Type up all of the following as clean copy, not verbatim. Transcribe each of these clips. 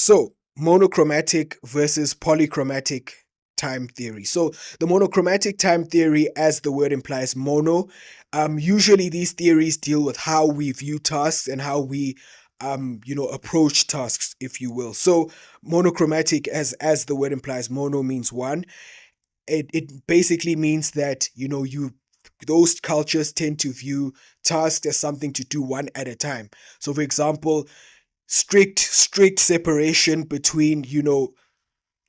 So, monochromatic versus polychromatic time theory. So, the monochromatic time theory, as the word implies, mono, usually these theories deal with how we view tasks and how we approach tasks, if you will. So monochromatic, as the word implies, mono means one. It basically means that you those cultures tend to view tasks as something to do one at a time. So for example, strict separation between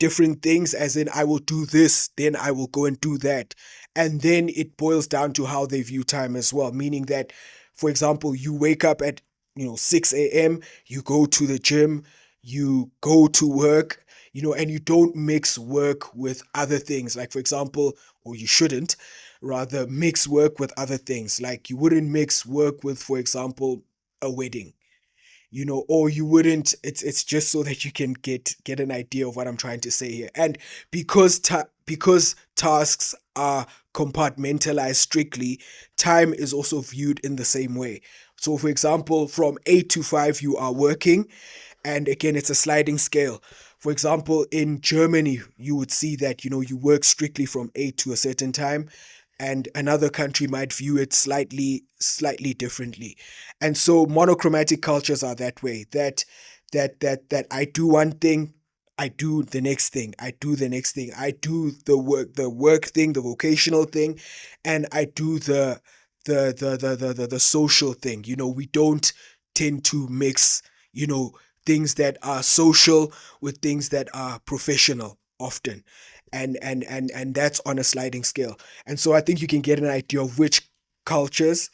different things, as in I will do this, then I will go and do that. And then it boils down to how they view time as well, meaning that, for example, you wake up at 6 a.m., you go to the gym, you go to work, and you don't mix work with other things. Like, for example, or you shouldn't rather mix work with other things. Like, you wouldn't mix work with, for example, a wedding, or you wouldn't. It's just so that you can get an idea of what I'm trying to say here. And because tasks are compartmentalized strictly, time is also viewed in the same way. So for example, from 8 to 5 you are working, and again it's a sliding scale. For example, in Germany, you would see that you work strictly from 8 to a certain time, and another country might view it slightly differently. And so monochromatic cultures are that way, that I do one thing, I do the next thing, I do the next thing, I do the work thing, the vocational thing, and I do the social thing. We don't tend to mix things that are social with things that are professional often. And that's on a sliding scale. And so I think you can get an idea of which cultures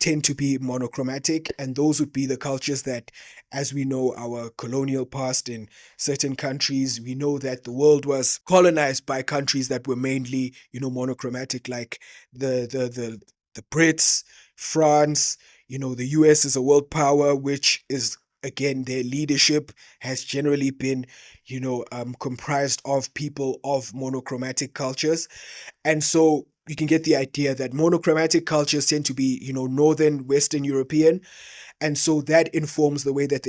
tend to be monochromatic, and those would be the cultures that, as we know, our colonial past in certain countries, we know that the world was colonized by countries that were mainly monochromatic, like the Brits, France. The US is a world power, which is, again, their leadership has generally been comprised of people of monochromatic cultures. And so you can get the idea that monochromatic cultures tend to be northern Western European, and so that informs the way that they